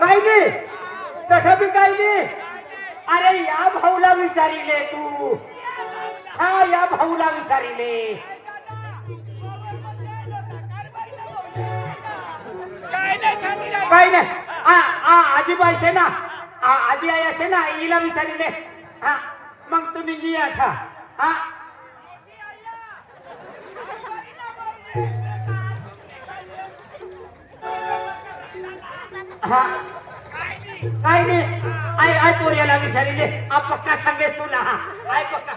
काही नाही तथापि काही नाही. अरे या भाऊला विचारिले तू. हा या भाऊला विचारिले. काही नाही. आजीबाई शे ना आजी आई असे ना हिला विचारिले. हा मग तुम्ही गिया था. हा हा काय नाही. आई आई पोर्याला विचारिले. पक्का सांगेस तुला. हा आई पक्का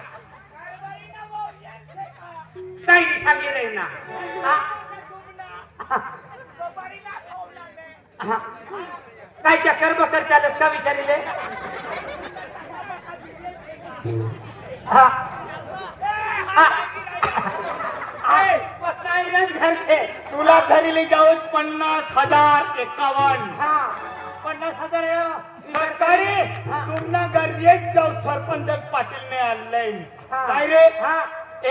काही सांगे रे ना. हा काय चक्कर बकर चालस का विचारिले. हा घर से तुला घरी जाऊ 50,051. हा 50,000 सरकारी तुमना घर एक जाऊ सरपंच पाटील ने आणलंय. काय रे. हा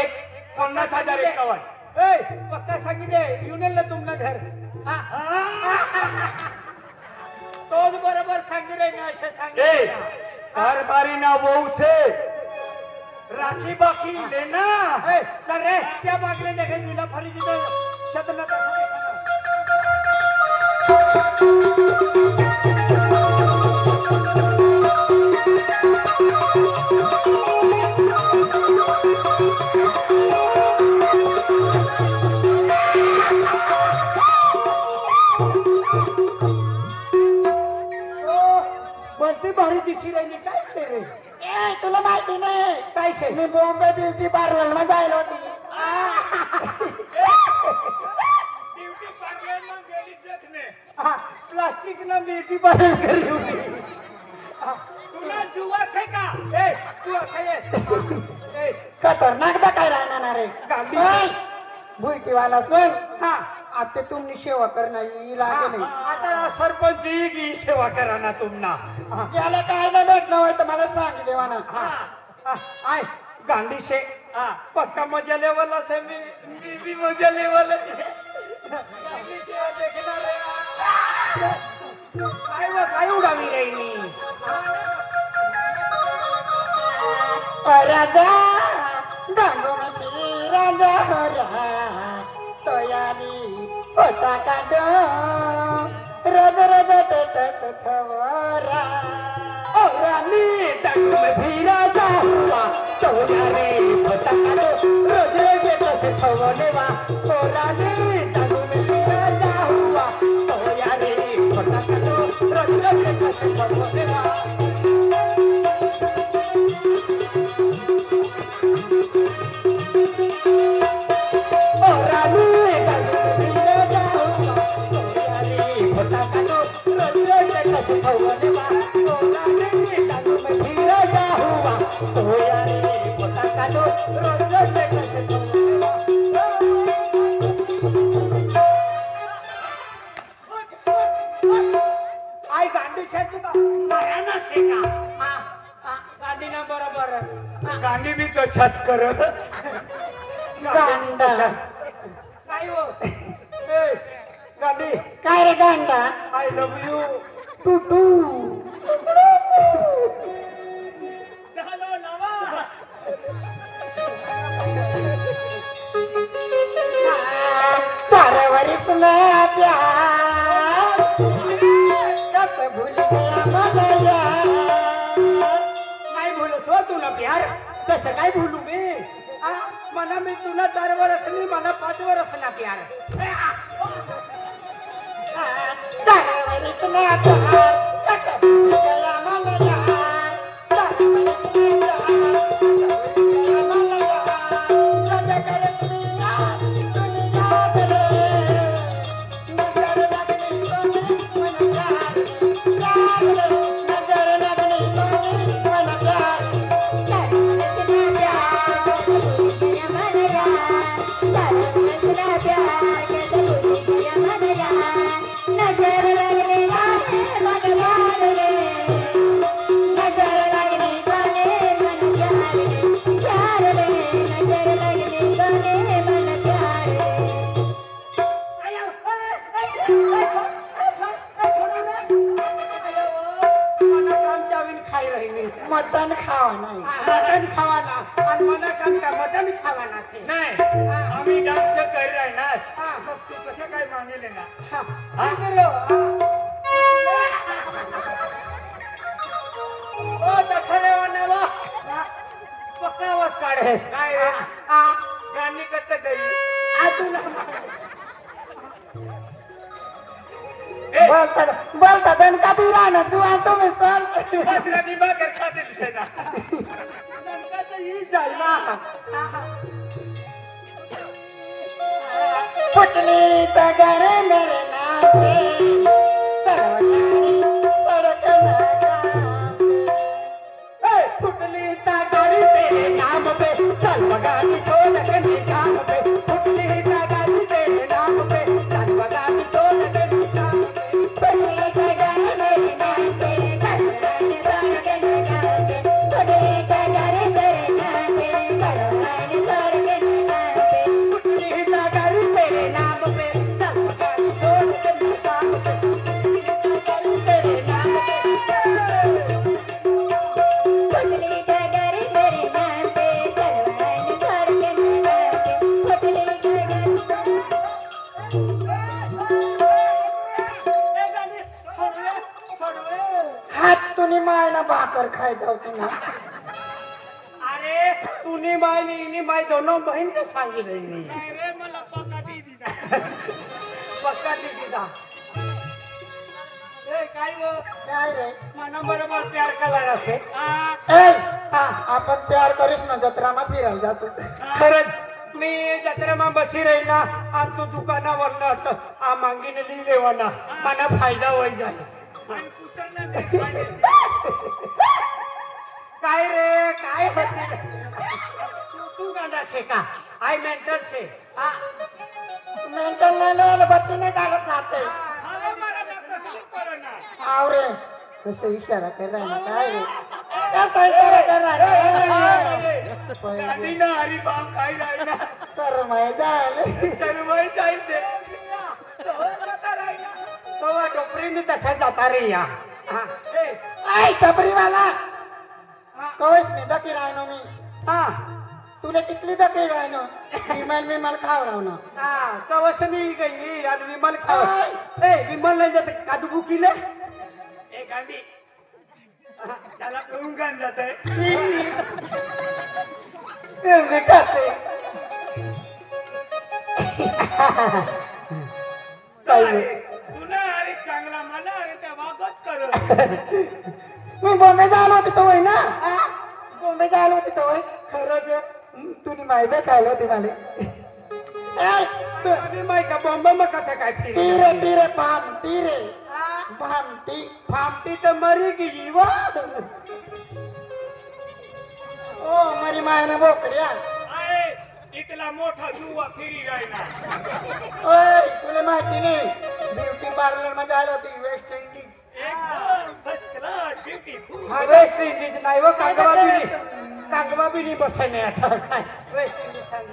एक 50,051. पक्का सांगितले येऊन ना तुमना घर. तोच बरोबर सांगितले ना असे सांगितले. कारभारी ना भाऊ से राखी बाकी लेना. चल रे क्या बागले देखे जिला फरी जिथं शतन बरती भारी दिशी राहिली. काय शे रे. तुला माहिती नाही काय शे. मी बॉम्बे ब्युटी पार्लर ला जायला होती. ब्युटी पार्लर ला गेली जखने. प्लास्टिक ना ब्युटी पार्लर करी होती. तुला जुवा से का. तू आहे खतरनाक दा काय राहणार रे. भुईटीवाला सोन. हा आता तुमनी सेवा करणार लागे नाही. आता सरपंच ही सेवा करा ना तुम्हाला. याला काय नाही भेटणं होय तर मला सांग देवाना. आय गांधी शे पक्का मजा लेवल असे. मी मजा लेवल काय उडावी राहिली. राजा गांगो में राजा हो रहा तयारी होता काढो रज रज टेटस थवरा. रानी टांगो में भी राजा हुआ तयारी होता काढो रज रज टेटस थवलेवा. रानी टांगो में भी राजा हुआ तयारी होता काढो रज रज टेटस थवलेवा. आई गांधी शेतू का मारानच हे का. गांधी ना बरोबर. गांधी बी तशाच करत. काय हो गांधी. काय रे गांडा. I love you too too. परवरिश में प्यार कस भूल गया मगया. नाही भूलस हो तुला प्यार. कसं काय भूलू मी. मना मी तुला 4 वर्ष नाही मला 5 वर्ष ना प्यार. परवरिश में प्यार कस भूल गया मगया. मटण खावा नाही मटण खावाना आणि मला का मटण खावाना असे नाही आम्ही डान्स कर आहे ना मग तू कसं काय मागेल ना खरे वाणाला पक्का आवाज काढे काय गाणी करता काही अजून बोलता दणका ती राहणार तू आणि तुम्ही सर दुसरा दिमाग खातील सेना ही जाईल ना फुटली तगर मेरे नाते सर्वनारी सड़क फुटली तागारी तेरे नाम पे चल बगानी सोनक निकाम पे फुटली तागारी तेरे नाम पे चल बगानी सोनक निकाम पे फुटली तगर मेरे नाते सर्वनारी सड़क निकाते फुटली तगर मेरे नाते सर्वनारी सड़क निकाते फुटली तागारी तेरे नाम पे चल बगानी सोनक निकाम पे फुटली तागारी तेरे नाम पे फुटली तगर मेरे नाते सर्वनारी सड़क निकाते फुटली हात तुनी मायना भाकर खाय जाऊ तुला अरे तूने मायने इने माय दोनों बहन से सांगितलं मी रे मला पका दीदी ना पक्का दिदा ए काय वो काय रे मना बरोबर प्यार करायला असे ए आपण प्यार करीस ना जत्रा फिरायला जातो खरंच मी जत्रेमा बसी राही ना आणि तू दुकानावर न आ मागीने लिहिलेवा ना मला फायदा होई जाईल आणि पुतरला काय रे काय होते रे? तू गांडा छे का आय मेंटल छे हा मेंटल लेवल बत्ती नाही चालत ना ते अरे मला कसं करू ना आवरे कसे इशारा कर रहा है काय रे कसा इशारा कर रहा है गाडी ना हरी बाप काय जायना सर मैं जाले सर्व जायचे तो डोकरीने तसा जाता रे या हा ऐ टपरी वाला कवच मी दकी राहनो मी हा तुला कितली दकी राहनो विमल खाव ना हा कवस मी गई आणि विमल खाव ए विमल नाही जात कादू बुकीले ए गांधी त्याला पळून गाण जात आहे विकासे तुला अरे चांगला मला अरे त्या वागत कर मी बॉम्बे जायला होती तो होय ना बॉम्बे जायला होती तो होय खरंच तुझी माहिती खायला होती मला आणि माय का बॉम्बे मग कथा काय तीरे तीरे भामटी रे भामटी फामटी तर मरी गेली वा ओ मरी मायने बोकड्या आहे इकला मोठा जुवा फिरी राहिला ओय तुला माहिती नाही ब्युटी पार्लर मध्ये आली होती वेस्ट इंडिज एकदम फर्स्ट क्लास ब्युटीफुल हा वेस्ट इंडिज नाही व कागवा बिनी बसायला आता काय वेस्ट इंडिज